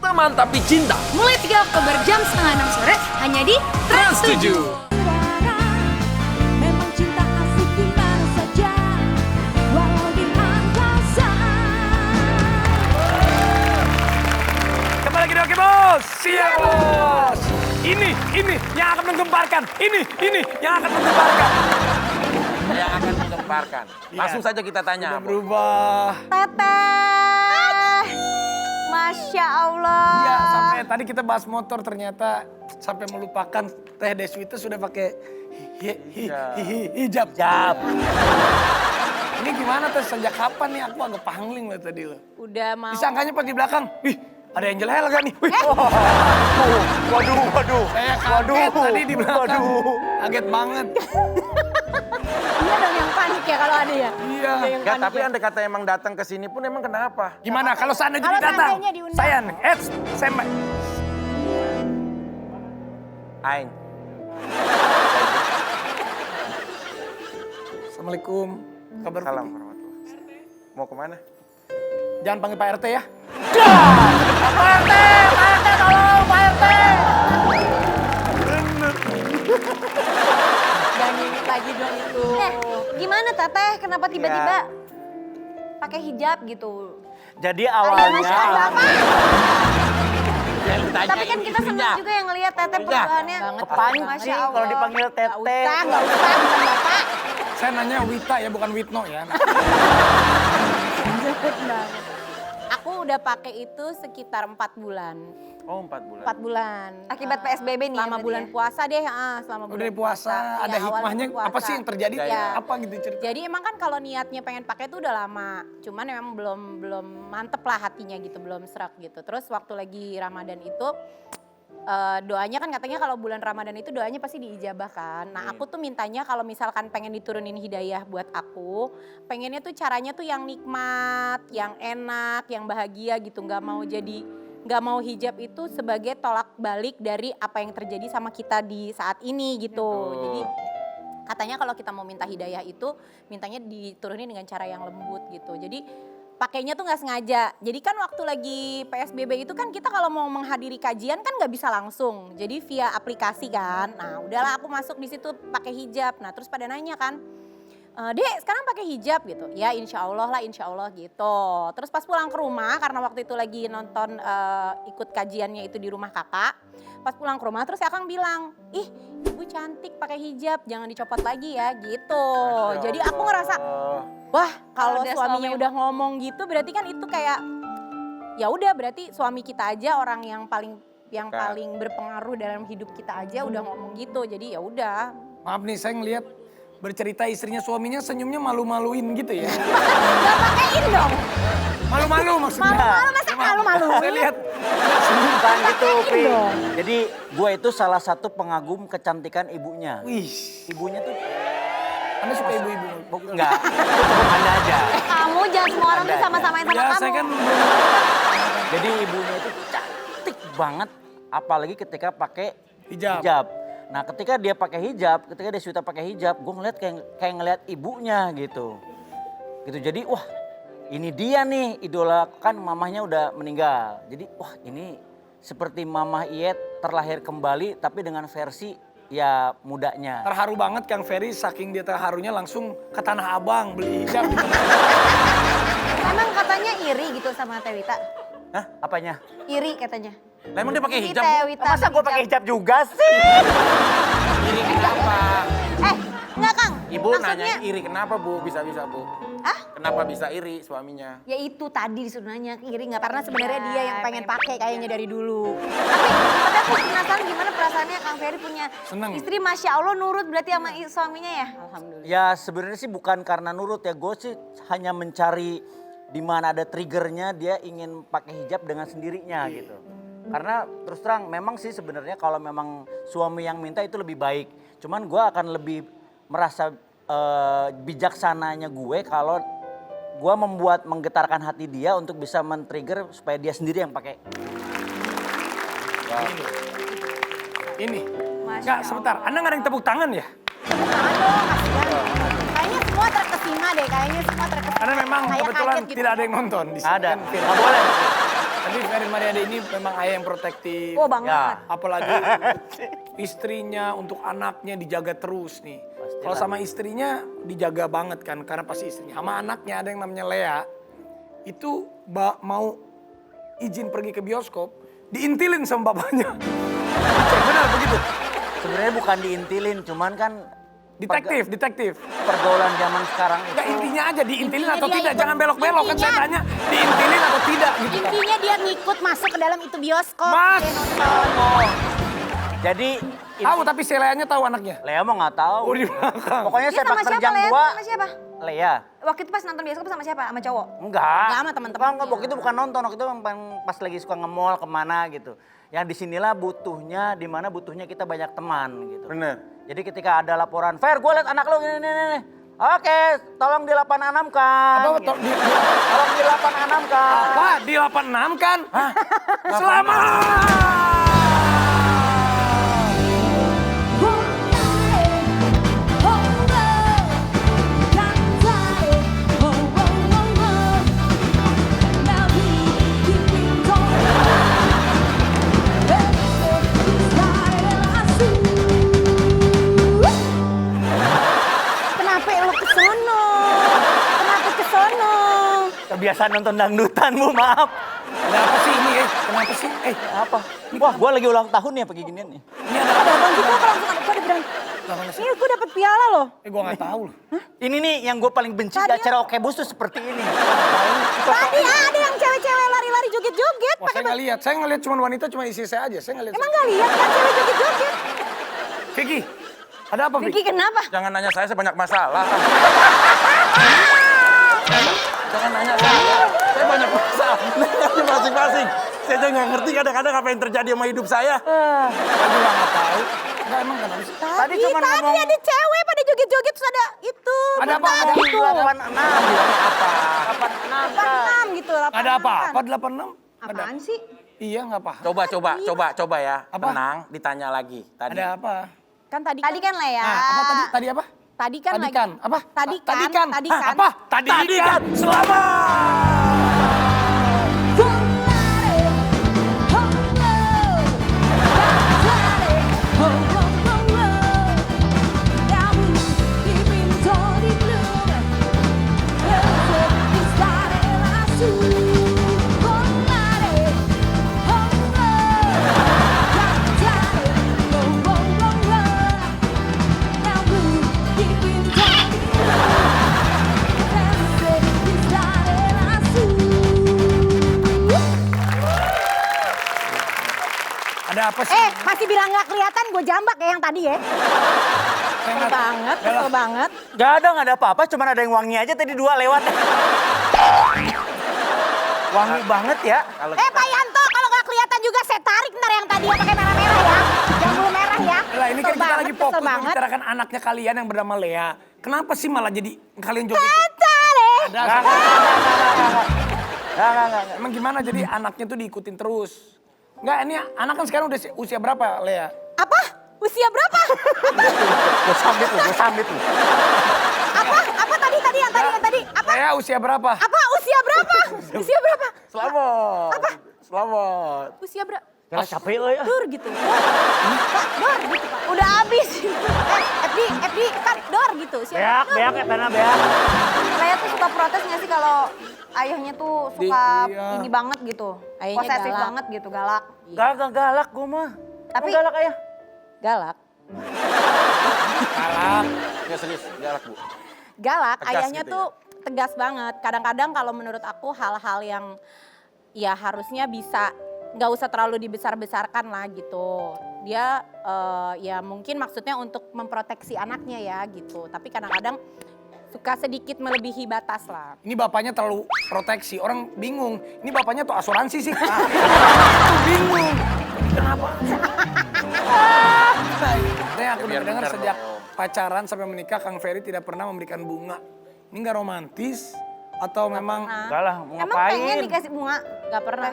Teman Tapi Cinta. Mulai 3 Oktober jam setengah 6 sore hanya di Trans 7. Memang cinta asik di mana saja, walau di angkasa. Kembali lagi di Oke Bos. Siap Bos. Ini yang akan menggemparkan. Ini yang akan menggemparkan. Yang akan menggemparkan. Langsung saja kita tanya. Udah berubah. Teteh, Masya Allah. Iya, sampai tadi kita bahas motor ternyata sampai melupakan Teh Deswita sudah pakai hijab. Ini gimana Teh, sejak kapan nih aku agak pangling loh tadi loh. Udah mau. Disangkanya pas di belakang, wih ada Angel Hell gak nih? Wih. Waduh. Saya kaget tadi di belakang. Kaget banget. Iya dong yang panik ya kalau ada ya. Iya. Ada yang Ya panik tapi ya. andai kata emang datang ke sini pun emang kenapa? Gimana kalau seandainya Kalau datang? seandainya diundang. Saya nih, saya Ain. Assalamualaikum. Kabar Salam Vicky? warahmatullahi. Mau kemana? Jangan panggil Pak RT ya. Jangan nyanyi lagi dong itu. Gimana Teteh? Kenapa tiba-tiba pakai hijab gitu? Jadi Masya awalnya Allah, Pak. Tanya Tapi kan kita senang juga yang ngelihat Teteh Iya. perubahannya. Banget. kepancing Masya Allah. kalau dipanggil Gak teteh. usah, bukan Bapak. Saya nanya Wita ya, bukan Witno ya. Cepet banget. Aku udah pakai itu sekitar 4 bulan. Oh 4 bulan. 4 bulan. Akibat PSBB nih ya Selama berarti bulan ya? puasa deh, selama bulan Udah puasa, ada Iya, awal hikmahnya. puasa. Apa sih yang terjadi? Iya. Apa gitu cerita? Jadi emang kan kalau niatnya pengen pakai itu udah lama, cuman memang belum mantep lah hatinya gitu, belum serak gitu. Terus waktu lagi Ramadan itu doanya kan katanya kalau bulan Ramadan itu doanya pasti diijabah kan. Nah aku tuh mintanya kalau misalkan pengen diturunin hidayah buat aku, pengennya tuh caranya tuh yang nikmat, yang enak, yang bahagia gitu. Nggak mau hijab itu sebagai tolak balik dari apa yang terjadi sama kita di saat ini gitu. Jadi katanya kalau kita mau minta hidayah itu mintanya diturunin dengan cara yang lembut gitu. Jadi pakainya tuh nggak sengaja. Jadi kan waktu lagi PSBB itu kan kita kalau mau menghadiri kajian kan nggak bisa langsung. Jadi via aplikasi kan. Nah udahlah aku masuk di situ pakai hijab. Nah terus pada nanya kan, Dek sekarang pakai hijab gitu. Ya insya Allah gitu. Terus pas pulang ke rumah karena waktu itu lagi nonton ikut kajiannya itu di rumah kakak. Pas pulang ke rumah terus Akang bilang, ih ibu cantik pakai hijab jangan dicopot lagi ya gitu. Jadi aku ngerasa, wah kalau ada suaminya suami- udah ngomong gitu berarti kan itu kayak, ya udah berarti suami kita aja orang yang paling berpengaruh dalam hidup kita aja udah ngomong gitu. Jadi ya udah. Maaf nih, saya ngeliat bercerita istrinya suaminya senyumnya malu-maluin gitu ya. Gak pakein dong. Malu-malu maksudnya. Malu-malu masa malu-maluin? Saya lihat. Bukan gitu, Pi. dong. Jadi gue itu salah satu pengagum kecantikan ibunya. Wih, Ibunya tuh Anda suka ibu-ibu? enggak, itu cuma Anda aja. Kamu jangan semua orang tuh Ada. sama-samain sama Ya kamu. saya kan Jadi ibunya itu cantik banget, apalagi ketika pakai hijab. hijab. Nah ketika dia pakai hijab, ketika Deswita pakai hijab, gue ngeliat kayak ngeliat ibunya gitu. Jadi wah ini dia nih idola, kan mamahnya udah meninggal. Jadi wah ini seperti mamah Iyet terlahir kembali tapi dengan versi ya mudanya. Terharu banget Kang Ferry, saking dia terharunya langsung ke Tanah Abang beli hijab. Emang katanya iri gitu sama Teh Wita? Hah apanya? Iri katanya. Lah emang dia pakai Iri hijab? Teh Wita. Masa gue pakai hijab juga sih? Iri kenapa? Enggak Kang. Ibu Maksudnya, nanya iri kenapa Bu? Bisa-bisa Bu. Hah? Kenapa bisa iri suaminya? Ya itu tadi disuruh nanya, iri nggak Karena sebenarnya dia yang pengen pakai kayaknya dari dulu. Tapi aku penasaran gimana perasaannya Kang Ferry punya Seneng. istri Masya Allah nurut berarti sama suaminya ya? Alhamdulillah. Ya sebenarnya sih bukan karena nurut ya, gue sih hanya mencari di mana ada triggernya dia ingin pakai hijab dengan sendirinya gitu. Karena terus terang memang sih sebenarnya kalau memang suami yang minta itu lebih baik. Cuman gue akan lebih merasa bijaksananya gue kalau gue menggetarkan hati dia untuk bisa men-trigger supaya dia sendiri yang pakai. Ini. Masya Enggak, sebentar. Anda nggak ada yang tepuk tangan ya? Tangan dong, kasihan. Kayaknya semua terkesima deh, Karena memang Kayak kebetulan kaget gitu. tidak ada yang nonton di sini. Ada, kan, Fir. nggak boleh. Tapi Ferry Mariadi ini memang ayah yang protektif. Oh banget. Ya. Apalagi istrinya, untuk anaknya dijaga terus nih. Kalau sama istrinya dijaga banget kan, karena pasti istrinya. Sama anaknya ada yang namanya Lea, itu mau izin pergi ke bioskop, diintilin sama bapaknya. Benar begitu? Sebenarnya bukan diintilin, cuman kan Detektif. pergaulan zaman sekarang itu. Enggak, intinya aja diintilin Intinya atau dia tidak, ikut. jangan belok-belok kan saya Intinya- tanya, diintilin atau tidak gitu kan. Intinya dia ngikut masuk ke dalam itu bioskop. Mas! Dia nonton. Jadi Tahu tapi si Leanya tahu anaknya. Lea mah nggak tahu. Oh di belakang. Pokoknya Dia sepak sama siapa terjang Lea? gua Sama siapa? Lea. Waktu itu pas nonton bioskop sama siapa? Sama cowok? Enggak. Enggak, sama teman-temannya. Enggak, waktu itu bukan nonton, waktu itu pas lagi suka nge-mall kemana gitu. Yang disinilah butuhnya, di mana butuhnya kita banyak teman gitu. Bener. Jadi ketika ada laporan, Fer, gue liat anak lo gini, nih. Oke, tolong di 86 kan. Apa Gitu. di Tolong di 86 kan. apa? Di 86 kan? Selamat! Kenapa lo ke sono? Kenapa ke sono? Kebiasaan nonton dangdutan, Bu, maaf. Kenapa sih ini Kenapa sih? Apa? Wah, gue lagi ulang tahun nih pakai ginian nih. Ini ada apa? Abang juga kalau langsung ada kode bilang, ini gue dapet piala loh. Gue gak tahu loh. Ini nih yang gue paling benci di acara Oke Bus tuh seperti ini. Tadi ada yang cewek-cewek lari-lari joget-joget. Wah, saya nggak lihat. Saya ngeliat cuma wanita, cuma isi saya aja. Saya nggak lihat. Emang gak lihat kan cewek joget-joget? Vicky, ada apa Vicky Vicky? kenapa? Jangan nanya saya banyak masalah. Jangan nanya saya banyak masalah. Nanya masing-masing. Saya aja nggak ngerti kadang-kadang apa yang terjadi sama hidup saya. Saya juga nggak tahu. Enggak, emang kenapa sih? Tadi cuma ngomong ada cewek pada joget-joget terus ada itu. Ada apa? ada Ngomong. 86. Bilangnya apa? 86 kan. 86 gitu. 86 Ada apa? kan. Apa 86? Ada. Apaan sih? Iya nggak paham. Coba ya. Apa? Tenang, ditanya lagi. Tadi. Ada apa? Kan tadi Tadi kan Lea. Nah, apa tadi? Tadi apa? Tadi kan Tadi lagi. kan? Apa? Tadi kan. Tadi kan? Tadi Hah, kan. apa? Tadi kan. Selamat! Ada apa sih? Masih bilang gak kelihatan gue jambak ya yang tadi ya. Kesel banget, kesel banget. Gak ada apa-apa, cuma ada yang wangi aja tadi 2 lewat. Wangi banget ya. Kalau Pak Yanto, kalau nggak kelihatan juga saya tarik ntar yang tadi yang pakai merah-merah ya. Yang bulu merah ya. Lah ini kan Kesel kita banget, lagi kesel fokus banget. membicarakan anaknya kalian yang bernama Lea. Kenapa sih malah jadi kalian joget? Ada. Enggak. Emang gimana jadi anaknya tuh diikutin terus? Enggak, ini anak kan sekarang udah usia berapa, Lea? Apa? Usia berapa? Gue sambit lu. Apa tadi yang tadi? Apa? Lea usia berapa? Apa? Usia berapa? Usia berapa? Selamat. Selamat. Usia berapa? Ya capek lo ya. Dor gitu. Pak, dor gitu Pak. Udah habis. FD kan dor gitu. Usia Beak ya, pernah beak. Lea tuh suka protes gak sih kalau ayahnya tuh suka Iya. ini banget gitu. Ayahnya Posesif galak. banget gitu, galak. Gak galak gue mah. Tapi galak ya. galak. Galak. Ya serius, galak Bu. Galak, Tegas ayahnya gitu tuh tegas banget. Kadang-kadang kalau menurut aku hal-hal yang ya harusnya bisa nggak usah terlalu dibesar-besarkan lah gitu. Dia ya mungkin maksudnya untuk memproteksi anaknya ya gitu. Tapi kadang-kadang suka sedikit melebihi batas lah. Ini bapaknya terlalu proteksi, orang bingung. Ini bapaknya tuh asuransi sih. Bingung. Kenapa? Saya aku biar dengar benar sejak dong. pacaran sampai menikah Kang Ferry tidak pernah memberikan bunga. Ini nggak romantis atau memang Enggak lah, mau emang pengen ngapain? dikasih bunga? Gak pernah.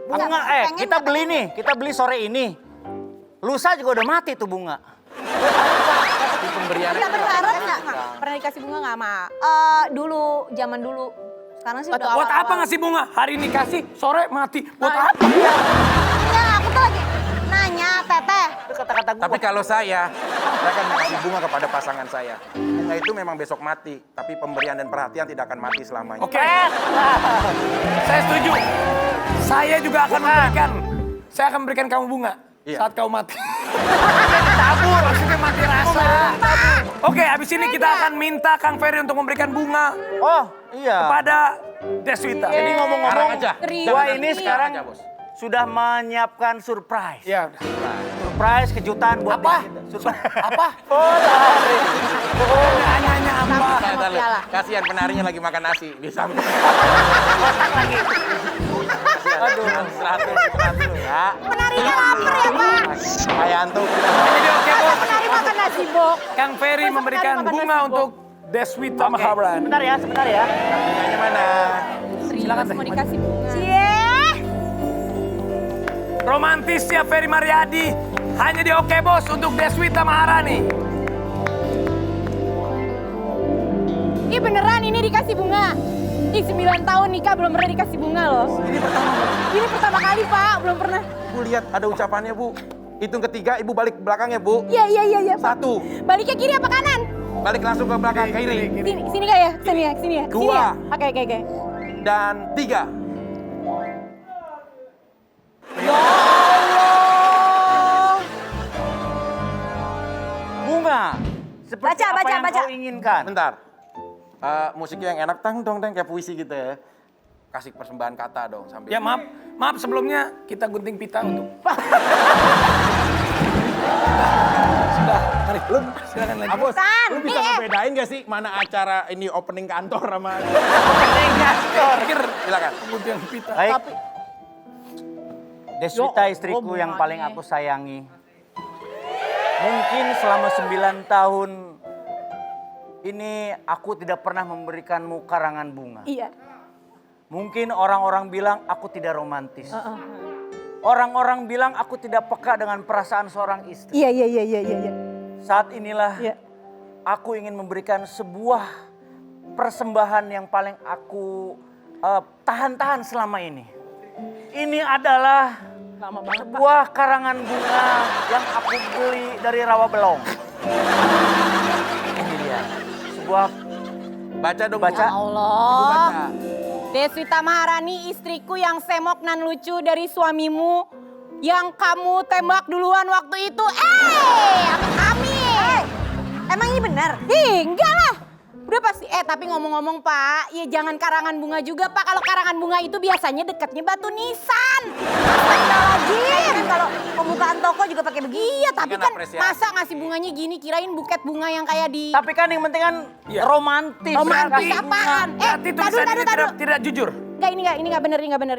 Bunga, pengen kita nggak beli nih, kita beli sore ini. Lusa juga udah mati tuh bunga. Tapi pemberiannya Pernah berharap nggak? Pernah dikasih bunga nggak Ma? Dulu, zaman dulu. Sekarang sih Buat udah Buat apa awal-awal. ngasih bunga? Hari ini kasih, sore mati. Buat apa? Enggak, aku tuh lagi nanya, Teteh. Itu kata-kata gue. Tapi kalau saya akan mengasih bunga kepada pasangan saya. Bunga itu memang besok mati, tapi pemberian dan perhatian tidak akan mati selamanya. Oke. Saya setuju. Saya juga akan memberikan. Saya akan memberikan kamu bunga Iya. saat kau mati. Tabur, maksudnya mati rasa. Oke, habis ini kita akan minta Kang Ferry untuk memberikan bunga Oh, iya. kepada Deswita. Jadi ngomong-ngomong, Sekarang aja. gua ini sekarang aja, Bos. sudah menyiapkan surprise. Ya. Surprise, kejutan buat Apa? dia. Surprise. Apa? Oh, lari. Nanya apa? Ntar lu, kasihan penarinya lagi makan nasi. Bisa. Aduh, istirahat dulu ya. Penarinya lapar ya Pak. Kayak antum. Jadi oke bos. Penari makan nasi bok. Kang Ferry Masa memberikan penari makan bunga nasi, Bo? untuk Deswita Oke, Mahabran. sebentar ya, sebentar ya. Bunganya mana? Silakan Teh. Mau dikasih bunga. Romantisnya Ferry Mariadi hanya di Oke Bos untuk Deswita Maharani. Ih beneran ini dikasih bunga. Ih 9 tahun nikah belum pernah dikasih bunga loh. Ini pertama kali Pak, belum pernah. Bu lihat ada ucapannya Bu. Hitung ketiga, Ibu balik ke belakang ya Bu. Iya Pak. 1. Baliknya kiri apa kanan? Balik langsung ke belakang kiri. Sini gak ya? Sini ya? Sini ya? Sini Dua. ya? Oke. Dan 3. Bunga. Seperti Baca, apa baca, yang baca. kau inginkan. Bentar. Musiknya yang enak, tang dong, kayak puisi gitu ya. Kasih persembahan kata dong sambil. Ya maaf sebelumnya kita gunting pita untuk. Sudah, mari. Silakan lagi. Abos, Bukan. lu bisa ngebedain gak sih mana acara ini opening kantor sama Pikir silakan. gunting pita. Baik. Deswita istriku yang paling aku sayangi. Mungkin selama 9 tahun ini aku tidak pernah memberikanmu karangan bunga. Iya. Mungkin orang-orang bilang aku tidak romantis. Orang-orang bilang aku tidak peka dengan perasaan seorang istri. Iya. Saat inilah Iya. aku ingin memberikan sebuah persembahan yang paling aku tahan-tahan selama ini. Ini adalah sebuah karangan bunga yang aku beli dari Rawabelong. Ini dia. Sebuah Baca dong. Baca. Bu. Allah. Deswita Maharani istriku yang semok nan lucu dari suamimu yang kamu tembak duluan waktu itu. Amit-amit. Emang ini benar? Enggak lah. Udah pasti, tapi ngomong-ngomong Pak, ya jangan karangan bunga juga Pak. Kalau karangan bunga itu biasanya dekatnya batu nisan. Astagfirullahaladzim. Kan kalau pembukaan toko juga pakai begini. Iya, tapi Kan kan apresiasi. masa ngasih bunganya gini, kirain buket bunga yang kayak di... Tapi kan yang penting kan Iya. romantis. Romantis Kasih bunga. apaan? Berarti tulisan ini tidak jujur. Enggak, ini nggak bener. Ini nggak bener.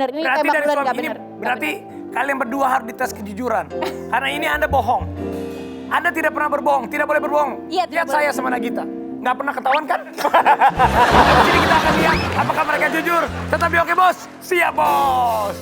Ini Berarti tembak dari duluan suami nggak ini bener. berarti kalian berdua harus dites kejujuran. Karena ini Anda bohong. Anda tidak pernah berbohong, tidak boleh berbohong. Iya, Lihat tidak saya boleh. sama Nagita. Nggak pernah ketahuan kan? Di sini kita akan lihat apakah mereka jujur. Tetapi oke bos, siap bos.